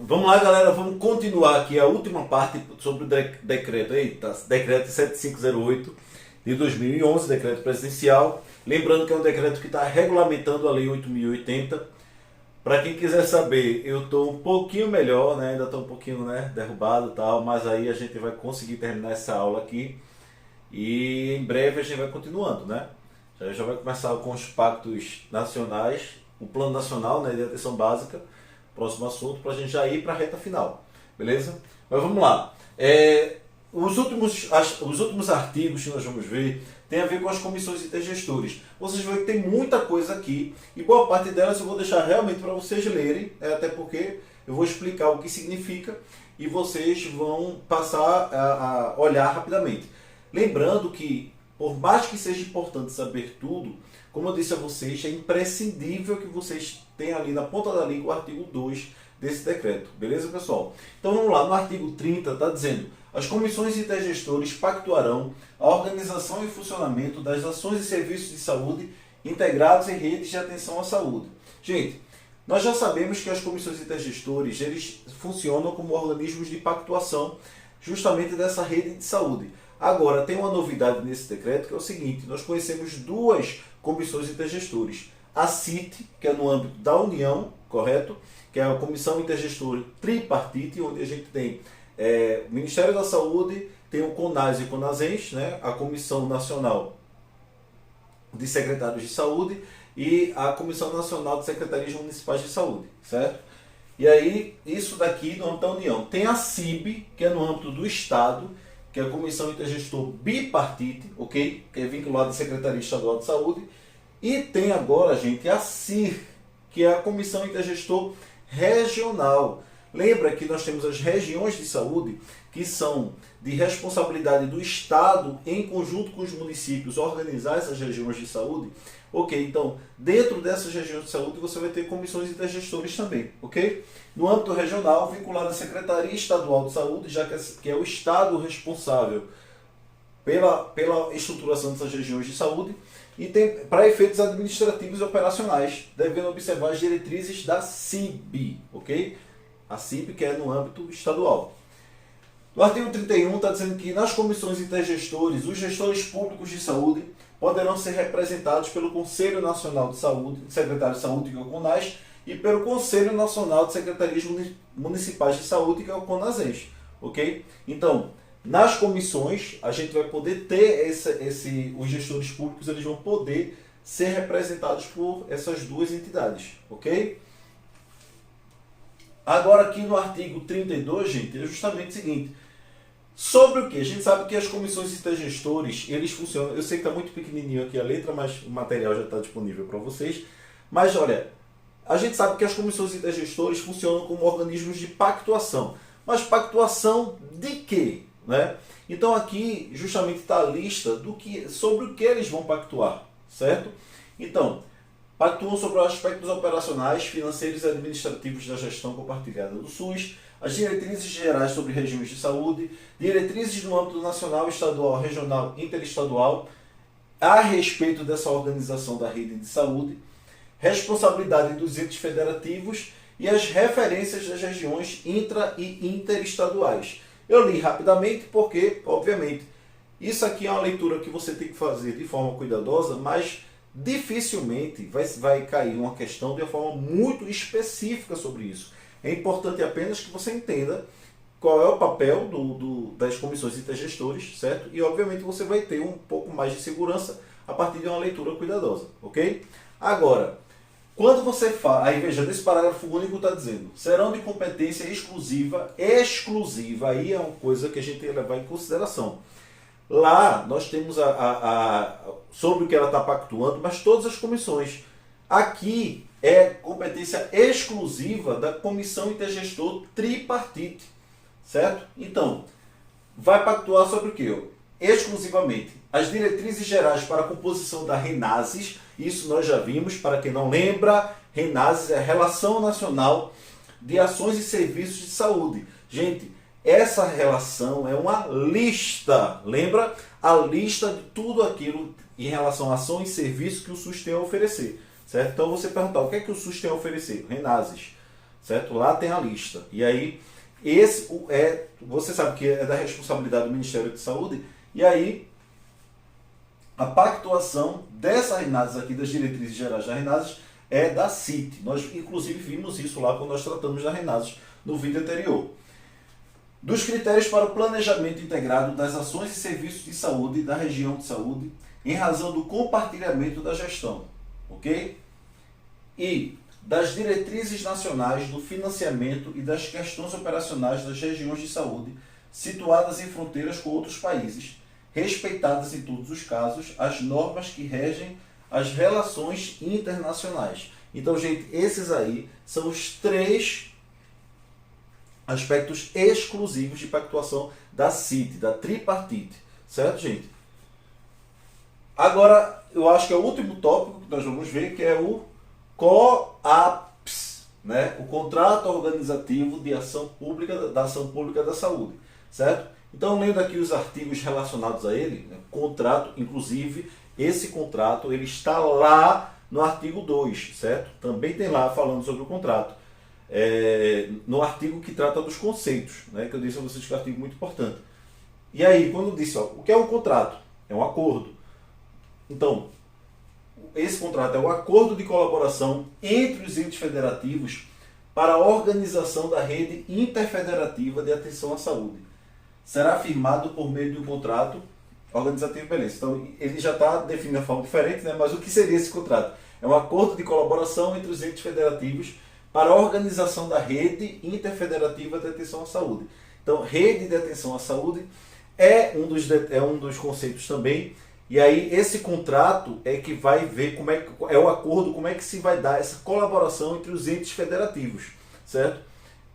Vamos lá, galera, vamos continuar aqui a última parte sobre o decreto, decreto 7508 de 2011, decreto presidencial. Lembrando que é um decreto que está regulamentando a lei 8080. Para quem quiser saber, eu estou um pouquinho melhor, né? Ainda estou um pouquinho, né, derrubado e tal, mas aí a gente vai conseguir terminar essa aula aqui e em breve a gente vai continuando, né? Já vai começar com os pactos nacionais, o plano nacional, né, de atenção básica, próximo assunto, para a gente já ir para a reta final, beleza? Mas vamos lá. Os últimos artigos que nós vamos ver tem a ver com as comissões intergestores. Vocês vão ver que tem muita coisa aqui e boa parte delas eu vou deixar realmente para vocês lerem, até porque eu vou explicar o que significa e vocês vão passar a olhar rapidamente. Lembrando que, por mais que seja importante saber tudo, como eu disse a vocês, é imprescindível que vocês tenham ali na ponta da língua o artigo 2 desse decreto. Beleza, pessoal? Então vamos lá, no artigo 30 está dizendo: as comissões intergestores pactuarão a organização e funcionamento das ações e serviços de saúde integrados em redes de atenção à saúde. Gente, nós já sabemos que as comissões intergestores eles funcionam como organismos de pactuação justamente dessa rede de saúde. Agora, tem uma novidade nesse decreto que é o seguinte: nós conhecemos duas comissões intergestores. A CIT, que é no âmbito da União, correto? Que é a Comissão Intergestor Tripartite, onde a gente tem o Ministério da Saúde, tem o CONAS e o CONASENS, né? A Comissão Nacional de Secretários de Saúde e a Comissão Nacional de Secretarias Municipais de Saúde, certo? E aí, isso daqui no âmbito da União. Tem a CIB, que é no âmbito do Estado, que é a Comissão Intergestor Bipartite, ok? Que é vinculada à Secretaria Estadual de Saúde. E tem agora, gente, a CIR, que é a Comissão Intergestor Regional. Lembra que nós temos as regiões de saúde, que são de responsabilidade do Estado, em conjunto com os municípios, organizar essas regiões de saúde. Ok, então, dentro dessas regiões de saúde, você vai ter comissões intergestores também, ok? No âmbito regional, vinculado à Secretaria Estadual de Saúde, já que é o Estado responsável pela estruturação dessas regiões de saúde, e tem para efeitos administrativos e operacionais, devendo observar as diretrizes da CIB, ok? A CIB, que é no âmbito estadual. No artigo 31 está dizendo que nas comissões intergestores, os gestores públicos de saúde poderão ser representados pelo Conselho Nacional de Saúde, Secretário de Saúde, que é o CONAS, e pelo Conselho Nacional de Secretarias Municipais de Saúde, que é o CONASENS, ok? Então, nas comissões, a gente vai poder ter os gestores públicos, eles vão poder ser representados por essas duas entidades, ok? Agora aqui no artigo 32, gente, é justamente o seguinte: sobre o que? A gente sabe que as comissões intergestores, eles funcionam, eu sei que está muito pequenininho aqui a letra, mas o material já está disponível para vocês, mas olha, a gente sabe que as comissões intergestores funcionam como organismos de pactuação, mas pactuação de quê? Né? Então aqui justamente está a lista sobre o que eles vão pactuar, certo? Então, pactuam sobre os aspectos operacionais, financeiros e administrativos da gestão compartilhada do SUS, as diretrizes gerais sobre regimes de saúde, diretrizes no âmbito nacional, estadual, regional e interestadual a respeito dessa organização da rede de saúde, responsabilidade dos entes federativos e as referências das regiões intra- e interestaduais. Eu li rapidamente porque, obviamente, isso aqui é uma leitura que você tem que fazer de forma cuidadosa, mas dificilmente vai cair uma questão de uma forma muito específica sobre isso. É importante apenas que você entenda qual é o papel das comissões intergestores, certo? E, obviamente, você vai ter um pouco mais de segurança a partir de uma leitura cuidadosa, ok? Agora, quando você fala, aí veja, nesse parágrafo único está dizendo, serão de competência exclusiva, aí é uma coisa que a gente tem que levar em consideração. Lá nós temos sobre o que ela está pactuando, mas todas as comissões. Aqui é competência exclusiva da Comissão Intergestor Tripartite, certo? Então, vai pactuar sobre o quê? Exclusivamente as diretrizes gerais para a composição da RENASES, isso nós já vimos, para quem não lembra, RENASES é a Relação Nacional de Ações e Serviços de Saúde. Gente, essa relação é uma lista, lembra? A lista de tudo aquilo em relação a ação e serviço que o SUS tem a oferecer, certo? Então você perguntar, o que é que o SUS tem a oferecer? RENASES, certo? Lá tem a lista. E aí, você sabe que é da responsabilidade do Ministério da Saúde, e aí a pactuação dessas RNASs aqui, das diretrizes gerais das RNASs, é da CIT. Nós, inclusive, vimos isso lá quando nós tratamos das RNASs no vídeo anterior. Dos critérios para o planejamento integrado das ações e serviços de saúde da região de saúde, em razão do compartilhamento da gestão, ok? E das diretrizes nacionais do financiamento e das questões operacionais das regiões de saúde situadas em fronteiras com outros países, respeitadas em todos os casos as normas que regem as relações internacionais. Então, gente, esses aí são os 3 aspectos exclusivos de pactuação da CIT, da tripartite, certo, gente? Agora, eu acho que é o último tópico que nós vamos ver, que é o COAPS, né? O Contrato Organizativo de Ação Pública da Ação Pública da Saúde, certo? Então, lendo aqui os artigos relacionados a ele, né? Contrato, inclusive, esse contrato ele está lá no artigo 2, certo? Também tem lá falando sobre o contrato. No artigo que trata dos conceitos, né? Que eu disse a vocês que é um artigo muito importante. E aí, quando eu disse, ó, o que é um contrato? É um acordo. Então, esse contrato é um acordo de colaboração entre os entes federativos para a organização da rede interfederativa de atenção à saúde. Será firmado por meio de um contrato organizativo, beleza. Então, ele já está definindo de forma diferente, né? Mas o que seria esse contrato? É um acordo de colaboração entre os entes federativos para a organização da rede interfederativa de atenção à saúde. Então, rede de atenção à saúde é um dos conceitos também. E aí, esse contrato é que vai ver como é o acordo, como é que se vai dar essa colaboração entre os entes federativos, certo?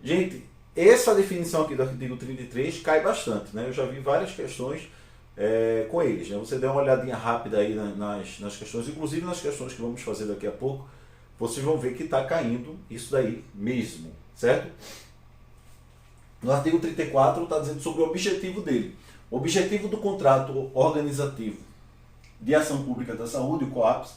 Gente, essa definição aqui do artigo 33 cai bastante, né? Eu já vi várias questões com eles, né? Você dá uma olhadinha rápida aí nas questões, inclusive nas questões que vamos fazer daqui a pouco, vocês vão ver que está caindo isso daí mesmo, certo? No artigo 34 está dizendo sobre o objetivo dele. O objetivo do contrato organizativo de ação pública da saúde, o COAPS,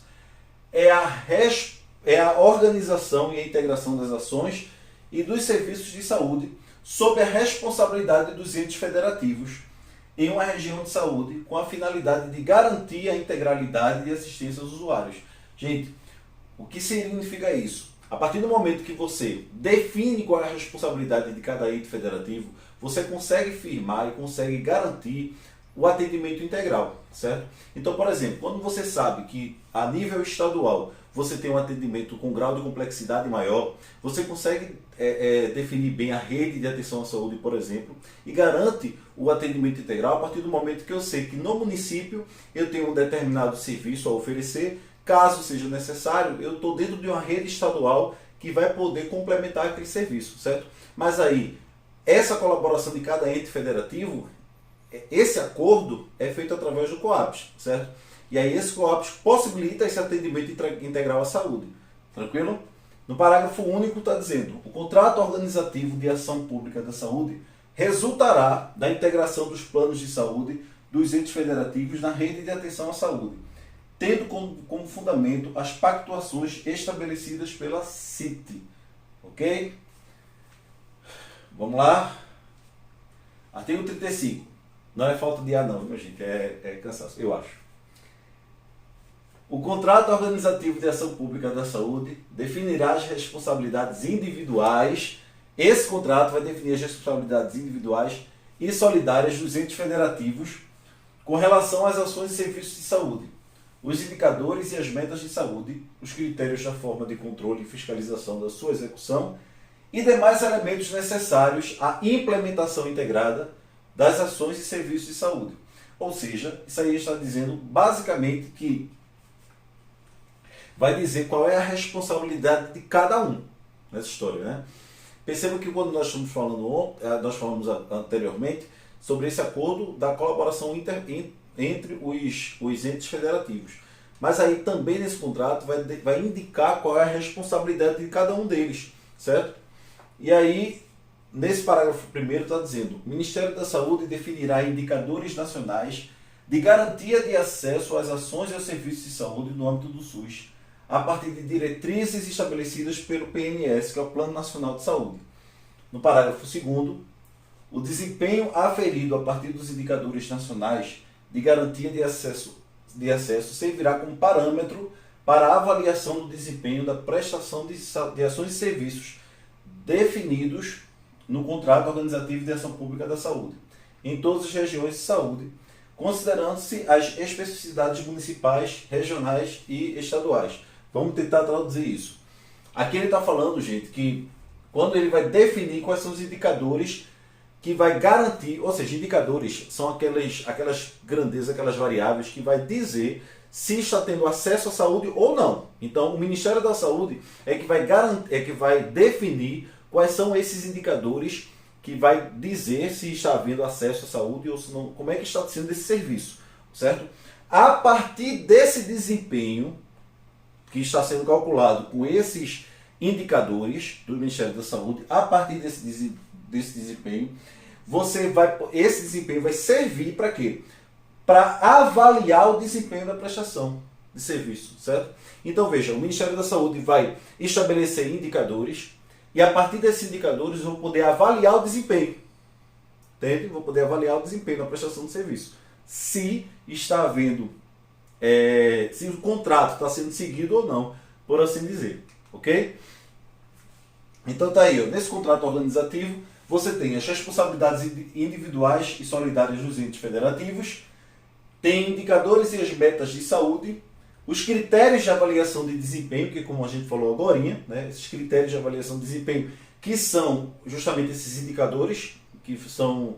é a organização e a integração das ações e dos serviços de saúde sob a responsabilidade dos entes federativos em uma região de saúde com a finalidade de garantir a integralidade e assistência aos usuários. Gente, o que significa isso? A partir do momento que você define qual é a responsabilidade de cada ente federativo, você consegue firmar e consegue garantir o atendimento integral, certo? Então, por exemplo, quando você sabe que a nível estadual você tem um atendimento com grau de complexidade maior, você consegue definir bem a rede de atenção à saúde, por exemplo, e garante o atendimento integral a partir do momento que eu sei que no município eu tenho um determinado serviço a oferecer. Caso seja necessário, eu estou dentro de uma rede estadual que vai poder complementar aquele serviço, certo? Mas aí, essa colaboração de cada ente federativo, esse acordo é feito através do COAPS, certo? E aí esse COAPS possibilita esse atendimento integral à saúde, tranquilo? No parágrafo único está dizendo, o contrato organizativo de ação pública da saúde resultará da integração dos planos de saúde dos entes federativos na rede de atenção à saúde, tendo como fundamento as pactuações estabelecidas pela CIT. Ok? Vamos lá. Artigo 35. Não é falta de ar não, minha gente. É cansaço, eu acho. O contrato organizativo de ação pública da saúde definirá as responsabilidades individuais. Esse contrato vai definir as responsabilidades individuais e solidárias dos entes federativos com relação às ações e serviços de saúde, os indicadores e as metas de saúde, os critérios da forma de controle e fiscalização da sua execução e demais elementos necessários à implementação integrada das ações e serviços de saúde. Ou seja, isso aí está dizendo basicamente que vai dizer qual é a responsabilidade de cada um nessa história, né? Perceba que quando nós estamos falando, nós falamos anteriormente sobre esse acordo da colaboração entre os entes federativos. Mas aí também nesse contrato vai indicar qual é a responsabilidade de cada um deles, certo? E aí, nesse parágrafo primeiro está dizendo, o Ministério da Saúde definirá indicadores nacionais de garantia de acesso às ações e aos serviços de saúde no âmbito do SUS, a partir de diretrizes estabelecidas pelo PNS, que é o Plano Nacional de Saúde. No parágrafo 2º, o desempenho aferido a partir dos indicadores nacionais de garantia de acesso servirá como parâmetro para a avaliação do desempenho da prestação de ações e serviços definidos no contrato organizativo de ação pública da saúde, em todas as regiões de saúde, considerando-se as especificidades municipais, regionais e estaduais. Vamos tentar traduzir isso. Aqui ele está falando, gente, que quando ele vai definir quais são os indicadores que vai garantir, ou seja, indicadores são aquelas grandezas, aquelas variáveis que vai dizer se está tendo acesso à saúde ou não. Então, o Ministério da Saúde é que vai definir quais são esses indicadores que vai dizer se está havendo acesso à saúde ou se não, como é que está sendo esse serviço, certo? A partir desse desempenho que está sendo calculado com esses indicadores do Ministério da Saúde, a partir desse desempenho, esse desempenho vai servir para quê? Para avaliar o desempenho da prestação de serviço, certo? Então veja, o Ministério da Saúde vai estabelecer indicadores e a partir desses indicadores eu vou poder avaliar o desempenho, entende? Vou poder avaliar o desempenho da prestação de serviço. Se está havendo, se o contrato está sendo seguido ou não, por assim dizer, ok? Então tá aí, ó, nesse contrato organizativo você tem as responsabilidades individuais e solidárias dos entes federativos, tem indicadores e as metas de saúde, os critérios de avaliação de desempenho, que como a gente falou agora, né, esses critérios de avaliação de desempenho, que são justamente esses indicadores, que são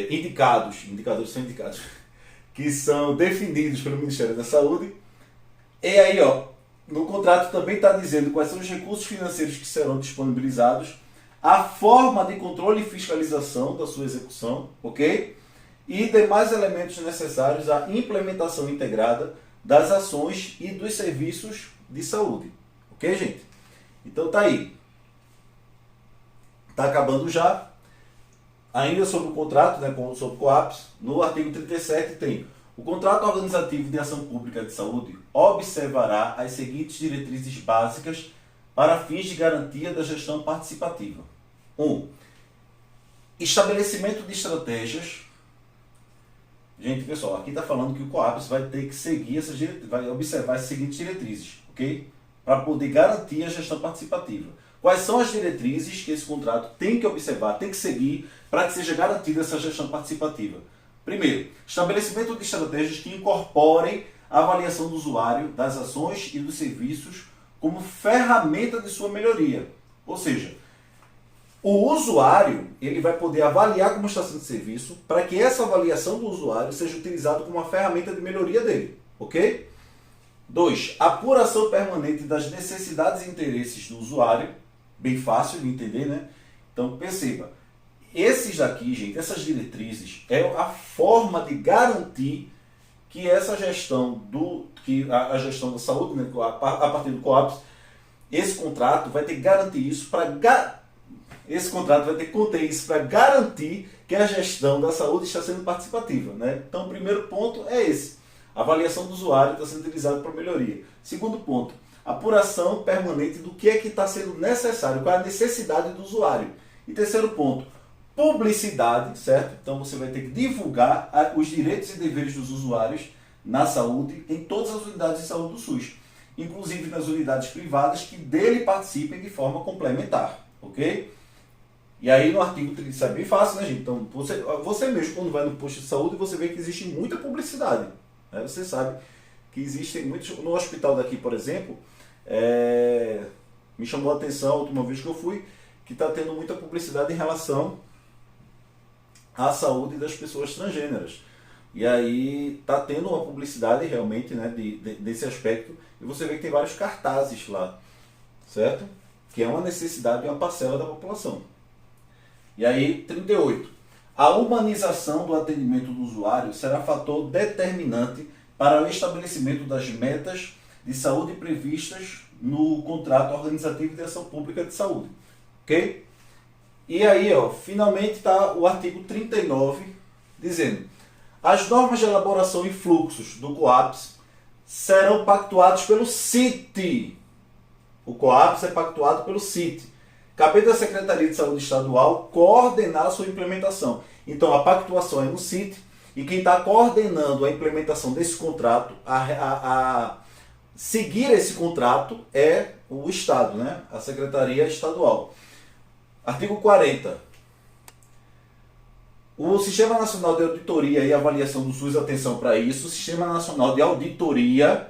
indicadores são indicados, que são definidos pelo Ministério da Saúde. E aí, ó, no contrato também está dizendo quais são os recursos financeiros que serão disponibilizados, a forma de controle e fiscalização da sua execução, ok? E demais elementos necessários à implementação integrada das ações e dos serviços de saúde. Ok, gente? Então tá aí. Está acabando já. Ainda sobre o contrato, né, sobre o COAPS, no artigo 37 tem: o contrato organizativo de ação pública de saúde observará as seguintes diretrizes básicas para fins de garantia da gestão participativa. 1. Estabelecimento de estratégias. Gente, pessoal, aqui está falando que o COAPS vai ter que seguir vai observar as seguintes diretrizes, ok? Para poder garantir a gestão participativa. Quais são as diretrizes que esse contrato tem que observar, tem que seguir, para que seja garantida essa gestão participativa? Primeiro, estabelecimento de estratégias que incorporem a avaliação do usuário, das ações e dos serviços como ferramenta de sua melhoria. Ou seja, o usuário ele vai poder avaliar como está sendo o serviço para que essa avaliação do usuário seja utilizada como uma ferramenta de melhoria dele. Ok? 2. Apuração permanente das necessidades e interesses do usuário. Bem fácil de entender, né? Então perceba, esses daqui, gente, essas diretrizes é a forma de garantir que essa gestão a gestão da saúde, né, a partir do COAPS, esse contrato vai ter que garantir isso esse contrato vai ter que conter isso para garantir que a gestão da saúde está sendo participativa, né? Então, o primeiro ponto é esse. A avaliação do usuário está sendo utilizada para melhoria. Segundo ponto, apuração permanente do que é que está sendo necessário, qual é a necessidade do usuário. E terceiro ponto, publicidade, certo? Então, você vai ter que divulgar os direitos e deveres dos usuários na saúde em todas as unidades de saúde do SUS, inclusive nas unidades privadas que dele participem de forma complementar, ok? E aí no artigo 30, isso é bem fácil, né, gente? Então, você mesmo, quando vai no posto de saúde, você vê que existe muita publicidade. Né? Você sabe que existem muitos... No hospital daqui, por exemplo, me chamou a atenção a última vez que eu fui, que está tendo muita publicidade em relação à saúde das pessoas transgêneras. E aí está tendo uma publicidade realmente, né, desse aspecto, e você vê que tem vários cartazes lá, certo? Que é uma necessidade de uma parcela da população. E aí, 38. A humanização do atendimento do usuário será fator determinante para o estabelecimento das metas de saúde previstas no contrato organizativo de ação pública de saúde. Ok? E aí, ó, finalmente está o artigo 39 dizendo: as normas de elaboração e fluxos do COAPS serão pactuados pelo CIT. O COAPS é pactuado pelo CIT. Cabe da Secretaria de Saúde Estadual coordenar a sua implementação. Então a pactuação é no CIT e quem está coordenando a implementação desse contrato, a seguir esse contrato é o Estado, né? A Secretaria Estadual. Artigo 40. O Sistema Nacional de Auditoria e Avaliação do SUS, atenção para isso, o Sistema Nacional de Auditoria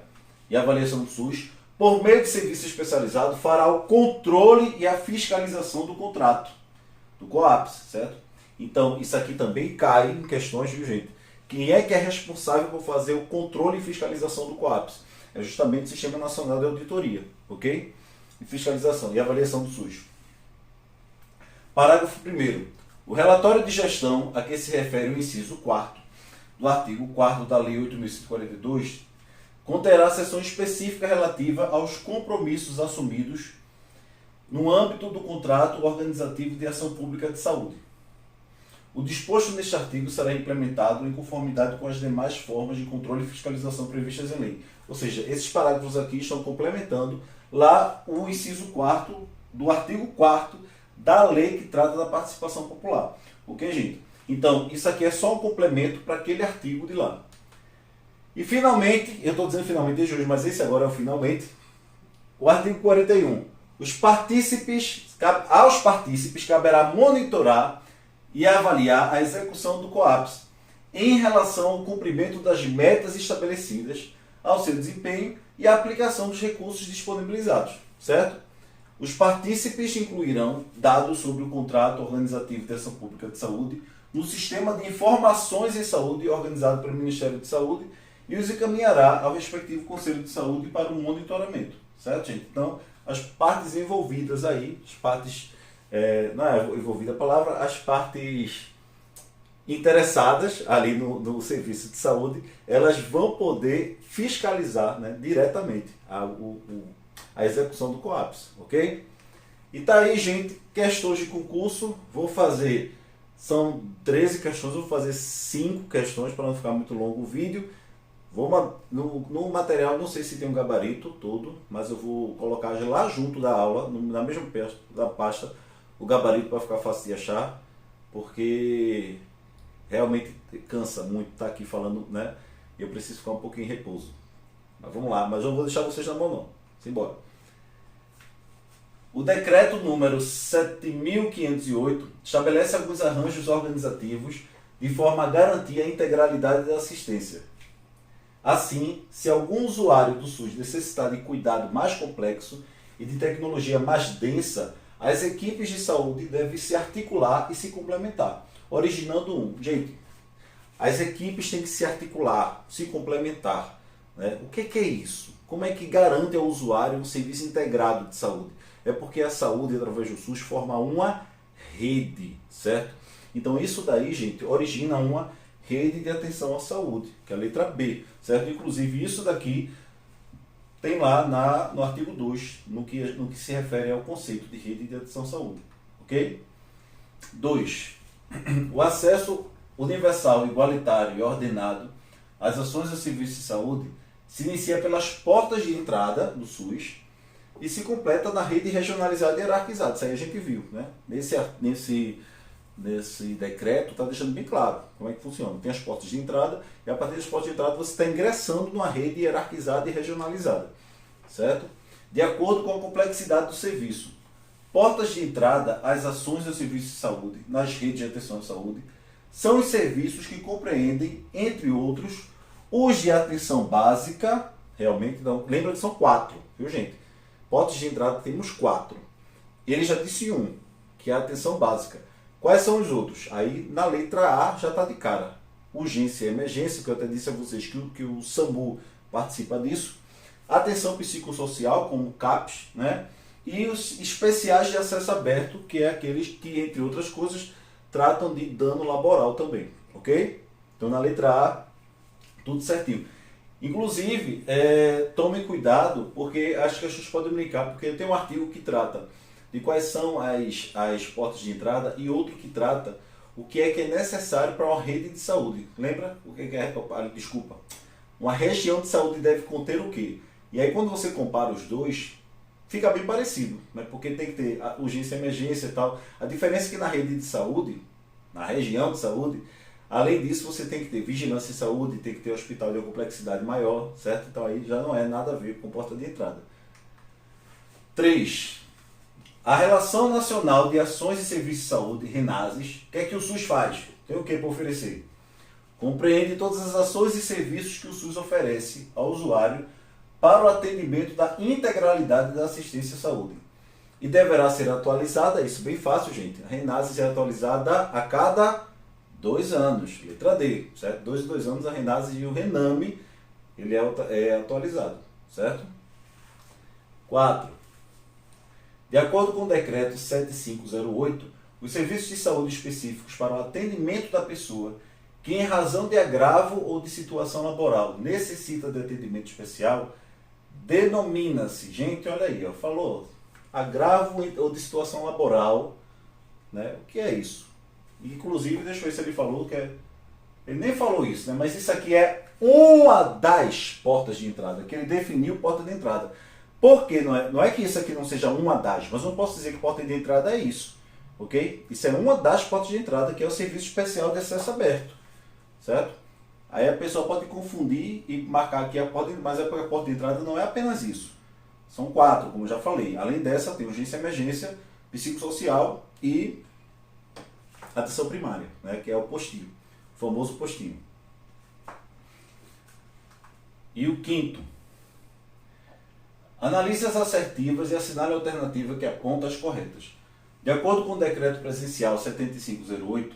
e Avaliação do SUS, por meio de serviço especializado, fará o controle e a fiscalização do contrato, do COAPS, certo? Então, isso aqui também cai em questões de gente. Quem é que é responsável por fazer o controle e fiscalização do COAPS? É justamente o Sistema Nacional de Auditoria, ok? E fiscalização e avaliação do SUS. Parágrafo 1º. O relatório de gestão a que se refere o inciso 4º do artigo 4º da Lei 8.142 conterá seção específica relativa aos compromissos assumidos no âmbito do contrato organizativo de ação pública de saúde. O disposto neste artigo será implementado em conformidade com as demais formas de controle e fiscalização previstas em lei. Ou seja, esses parágrafos aqui estão complementando lá o inciso 4º do artigo 4º da lei que trata da participação popular. Ok, gente? Então, isso aqui é só um complemento para aquele artigo de lá. E finalmente, eu estou dizendo finalmente desde hoje, mas esse agora é o finalmente, o artigo 41. Aos partícipes caberá monitorar e avaliar a execução do COAPS em relação ao cumprimento das metas estabelecidas, ao seu desempenho e à aplicação dos recursos disponibilizados, certo? Os partícipes incluirão dados sobre o contrato organizativo de ação pública de saúde no sistema de informações em saúde organizado pelo Ministério de Saúde e os encaminhará ao respectivo Conselho de Saúde para o monitoramento, certo, gente? Então, as partes envolvidas aí, as partes, não é envolvida a palavra, as partes interessadas ali no serviço de saúde, elas vão poder fiscalizar, né, diretamente a execução do COAPS, ok? E tá aí, gente, questões de concurso, são 13 questões, vou fazer 5 questões para não ficar muito longo o vídeo. No material, não sei se tem um gabarito todo, mas eu vou colocar lá junto da aula, na mesma pasta, o gabarito para ficar fácil de achar, porque realmente cansa muito estar aqui falando, né? E eu preciso ficar um pouquinho em repouso. Mas vamos lá, mas eu não vou deixar vocês na mão não. Simbora. O decreto número 7.508 estabelece alguns arranjos organizativos de forma a garantir a integralidade da assistência. Assim, se algum usuário do SUS necessitar de cuidado mais complexo e de tecnologia mais densa, as equipes de saúde devem se articular e se complementar, originando Gente, as equipes têm que se articular, se complementar, né? O que é isso? Como é que garante ao usuário um serviço integrado de saúde? É porque a saúde, através do SUS, forma uma rede, certo? Então isso daí, gente, origina uma rede de atenção à saúde, que é a letra B, certo? Inclusive isso daqui tem lá no artigo 2, no que se refere ao conceito de rede de atenção à saúde, ok? 2. O acesso universal, igualitário e ordenado às ações do serviço de saúde se inicia pelas portas de entrada do SUS e se completa na rede regionalizada e hierarquizada. Isso aí a gente viu, né? Nesse decreto está deixando bem claro como é que funciona. Tem as portas de entrada e a partir das portas de entrada você está ingressando numa rede hierarquizada e regionalizada, certo? De acordo com a complexidade do serviço. Portas de entrada às ações do serviço de saúde nas redes de atenção à saúde são os serviços que compreendem, entre outros, os de atenção básica, realmente não, lembra que são 4, viu, gente? Portas de entrada temos 4. Ele já disse um, que é a atenção básica. Quais são os outros? Aí na letra A já está de cara. Urgência e emergência, que eu até disse a vocês que o SAMU participa disso. Atenção psicossocial, como o CAPS, né? E os especiais de acesso aberto, que é aqueles que, entre outras coisas, tratam de dano laboral também, ok? Então na letra A, tudo certinho. Inclusive, tomem cuidado, porque as questões podem brincar, porque tem um artigo que trata de quais são as portas de entrada e outro que trata o que é necessário para uma rede de saúde. Lembra? O que é? Desculpa. Uma região de saúde deve conter o quê? E aí quando você compara os dois, fica bem parecido, né? Porque tem que ter a urgência e emergência e tal. A diferença é que na rede de saúde, na região de saúde, além disso você tem que ter vigilância em saúde, tem que ter hospital de uma complexidade maior, certo? Então aí já não é nada a ver com porta de entrada. 3. A Relação Nacional de Ações e Serviços de Saúde, RENASES, o que é que o SUS faz? Tem o que para oferecer? Compreende todas as ações e serviços que o SUS oferece ao usuário para o atendimento da integralidade da assistência à saúde. E deverá ser atualizada, isso bem fácil, gente. A RENASES é atualizada a cada 2 anos, letra D, certo? 2 em 2 anos a RENASES e o RENAME ele é atualizado, certo? 4. De acordo com o decreto 7508, os serviços de saúde específicos para o atendimento da pessoa que, em razão de agravo ou de situação laboral, necessita de atendimento especial, denomina-se, gente, olha aí, ó, falou, agravo ou de situação laboral, né? O que é isso? Inclusive, deixa eu ver se ele falou que é... Ele nem falou isso, né? Mas isso aqui é uma das portas de entrada, que ele definiu porta de entrada. Por quê? Não é que isso aqui não seja uma das, mas não posso dizer que porta de entrada é isso, ok? Isso é uma das portas de entrada, que é o Serviço Especial de Acesso Aberto, certo? Aí a pessoa pode confundir e marcar aqui a porta, mas a porta de entrada não é apenas isso. São 4, como eu já falei. Além dessa, tem urgência e emergência, psicossocial e atenção primária, né, que é o postinho, o famoso postinho. E o 5º, analise as assertivas e assinale a alternativa que aponta as corretas. De acordo com o decreto presidencial 7508,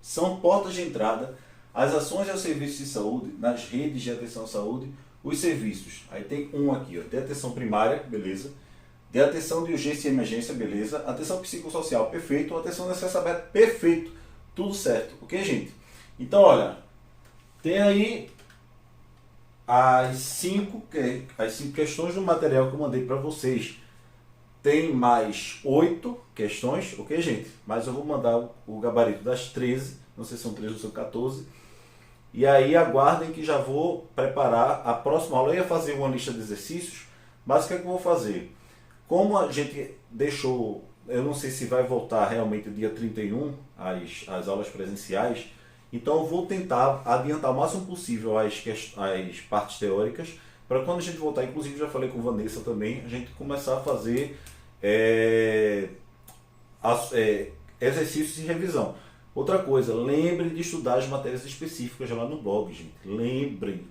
são portas de entrada as ações aos serviços de saúde nas redes de atenção à saúde, os serviços. Aí tem um aqui, ó, de atenção primária, beleza. De atenção de urgência e emergência, beleza. Atenção psicossocial, perfeito. Atenção de acesso aberto, perfeito. Tudo certo, ok, gente? Então, olha, tem aí as 5 questões do material que eu mandei para vocês. Tem mais 8 questões, ok, gente? Mas eu vou mandar o gabarito das 13, não sei se são 13 ou são 14. E aí aguardem que já vou preparar a próxima aula. Eu ia fazer uma lista de exercícios, mas o que é que eu vou fazer? Como a gente deixou, eu não sei se vai voltar realmente dia 31, as aulas presenciais, então eu vou tentar adiantar o máximo possível as partes teóricas, para quando a gente voltar, inclusive já falei com Vanessa também, a gente começar a fazer exercícios de revisão. Outra coisa, lembrem de estudar as matérias específicas lá no blog, gente. Lembrem.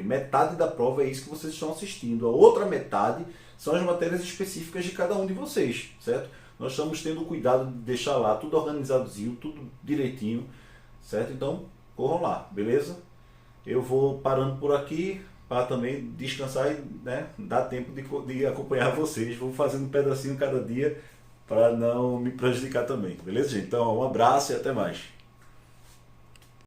Metade da prova é isso que vocês estão assistindo. A outra metade são as matérias específicas de cada um de vocês, certo? Nós estamos tendo o cuidado de deixar lá tudo organizadozinho, tudo direitinho, certo? Então, corram lá, beleza? Eu vou parando por aqui para também descansar e, né, dar tempo de acompanhar vocês. Vou fazendo um pedacinho cada dia para não me prejudicar também, beleza, gente? Então, um abraço e até mais.